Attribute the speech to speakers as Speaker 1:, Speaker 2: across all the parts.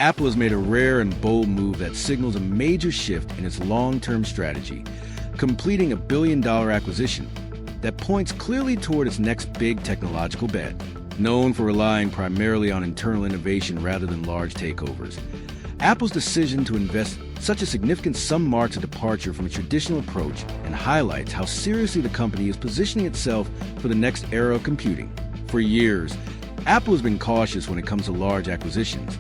Speaker 1: Apple has made a rare and bold move that signals a major shift in its long-term strategy, completing a billion-dollar acquisition that points clearly toward its next big technological bet. Known for relying primarily on internal innovation rather than large takeovers, Apple's decision to invest such a significant sum marks a departure from a traditional approach and highlights how seriously the company is positioning itself for the next era of computing. For years, Apple has been cautious when it comes to large acquisitions,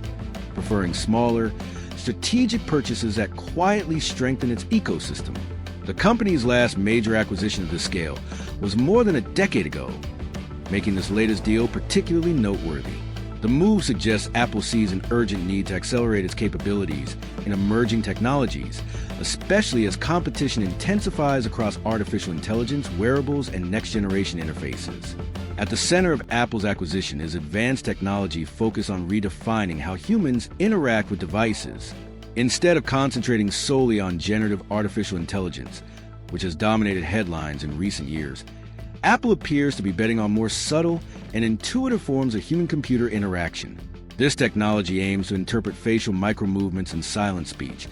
Speaker 1: preferring smaller, strategic purchases that quietly strengthen its ecosystem. The company's last major acquisition of this scale was more than a decade ago, making this latest deal particularly noteworthy. The move suggests Apple sees an urgent need to accelerate its capabilities in emerging technologies, especially as competition intensifies across artificial intelligence, wearables, and next-generation interfaces. At the center of Apple's acquisition is advanced technology focused on redefining how humans interact with devices. Instead of concentrating solely on generative artificial intelligence, which has dominated headlines in recent years, Apple appears to be betting on more subtle and intuitive forms of human-computer interaction. This technology aims to interpret facial micro-movements and silent speech,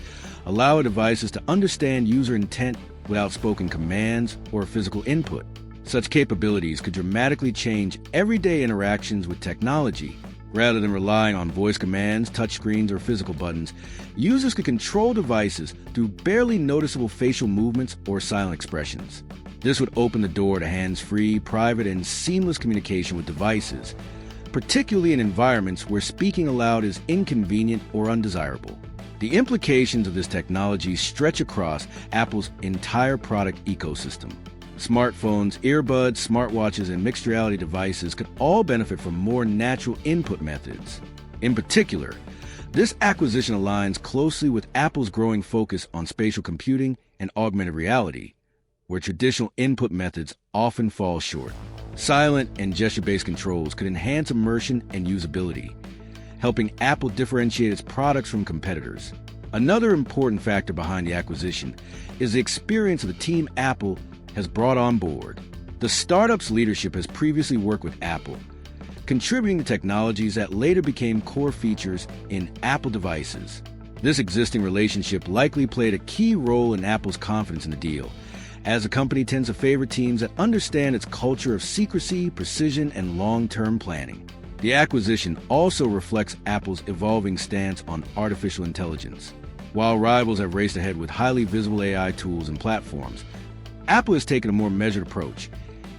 Speaker 1: allow devices to understand user intent without spoken commands or physical input. Such capabilities could dramatically change everyday interactions with technology. Rather than relying on voice commands, touchscreens, or physical buttons, users could control devices through barely noticeable facial movements or silent expressions. This would open the door to hands-free, private, and seamless communication with devices, particularly in environments where speaking aloud is inconvenient or undesirable. The implications of this technology stretch across Apple's entire product ecosystem. Smartphones, earbuds, smartwatches, and mixed reality devices could all benefit from more natural input methods. In particular, this acquisition aligns closely with Apple's growing focus on spatial computing and augmented reality, where traditional input methods often fall short. Silent and gesture-based controls could enhance immersion and usability, helping Apple differentiate its products from competitors. Another important factor behind the acquisition is the experience of the team Apple has brought on board. The startup's leadership has previously worked with Apple, contributing to technologies that later became core features in Apple devices. This existing relationship likely played a key role in Apple's confidence in the deal, as the company tends to favor teams that understand its culture of secrecy, precision, and long-term planning. The acquisition also reflects Apple's evolving stance on artificial intelligence. While rivals have raced ahead with highly visible AI tools and platforms, Apple has taken a more measured approach,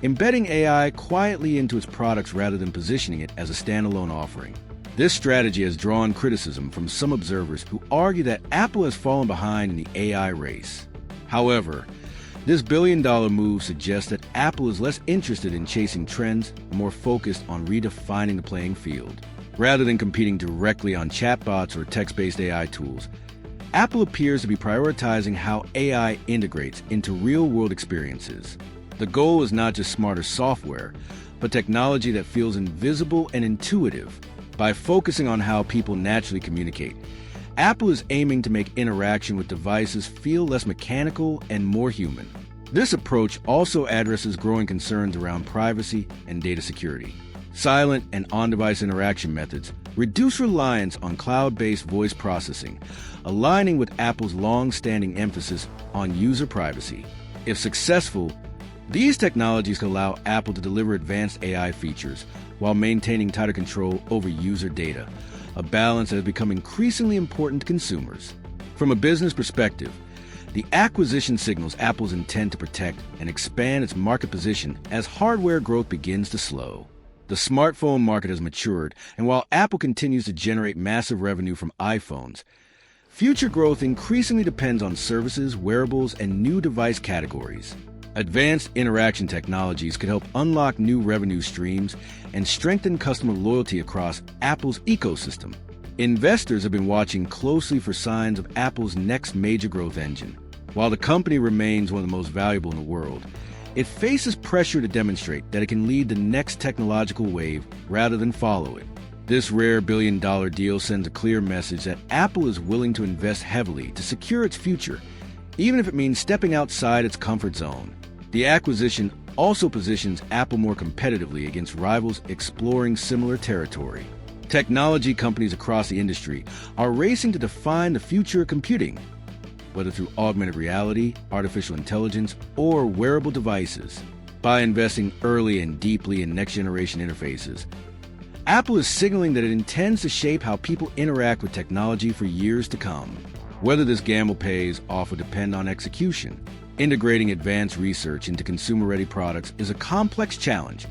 Speaker 1: embedding AI quietly into its products rather than positioning it as a standalone offering. This strategy has drawn criticism from some observers who argue that Apple has fallen behind in the AI race. However, this billion-dollar move suggests that Apple is less interested in chasing trends and more focused on redefining the playing field. Rather than competing directly on chatbots or text-based AI tools, Apple appears to be prioritizing how AI integrates into real-world experiences. The goal is not just smarter software, but technology that feels invisible and intuitive. By focusing on how people naturally communicate, Apple is aiming to make interaction with devices feel less mechanical and more human. This approach also addresses growing concerns around privacy and data security. Silent and on-device interaction methods reduce reliance on cloud-based voice processing, aligning with Apple's long-standing emphasis on user privacy. If successful, these technologies can allow Apple to deliver advanced AI features while maintaining tighter control over user data, a balance that has become increasingly important to consumers. From a business perspective, the acquisition signals Apple's intent to protect and expand its market position as hardware growth begins to slow. The smartphone market has matured, and while Apple continues to generate massive revenue from iPhones, future growth increasingly depends on services, wearables, and new device categories. Advanced interaction technologies could help unlock new revenue streams and strengthen customer loyalty across Apple's ecosystem. Investors have been watching closely for signs of Apple's next major growth engine. While the company remains one of the most valuable in the world, it faces pressure to demonstrate that it can lead the next technological wave rather than follow it. This rare billion-dollar deal sends a clear message that Apple is willing to invest heavily to secure its future, even if it means stepping outside its comfort zone. The acquisition also positions Apple more competitively against rivals exploring similar territory. Technology companies across the industry are racing to define the future of computing, whether through augmented reality, artificial intelligence, or wearable devices. By investing early and deeply in next-generation interfaces, Apple is signaling that it intends to shape how people interact with technology for years to come. Whether this gamble pays off will depend on execution. Integrating advanced research into consumer-ready products is a complex challenge,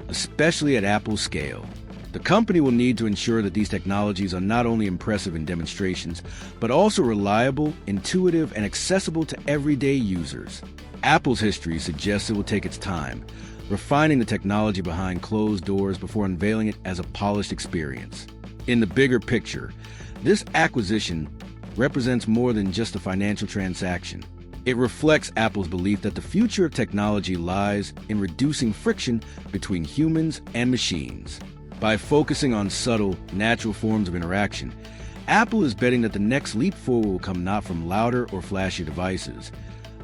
Speaker 1: especially at Apple's scale. The company will need to ensure that these technologies are not only impressive in demonstrations, but also reliable, intuitive, and accessible to everyday users. Apple's history suggests it will take its time, refining the technology behind closed doors before unveiling it as a polished experience. In the bigger picture, this acquisition represents more than just a financial transaction. It reflects Apple's belief that the future of technology lies in reducing friction between humans and machines. By focusing on subtle, natural forms of interaction, Apple is betting that the next leap forward will come not from louder or flashy devices,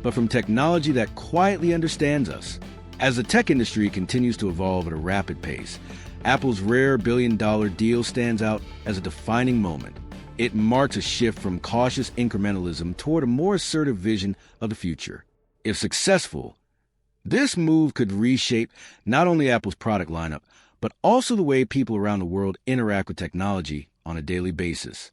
Speaker 1: but from technology that quietly understands us. As the tech industry continues to evolve at a rapid pace, Apple's rare billion-dollar deal stands out as a defining moment. It marks a shift from cautious incrementalism toward a more assertive vision of the future. If successful, this move could reshape not only Apple's product lineup, but also the way people around the world interact with technology on a daily basis.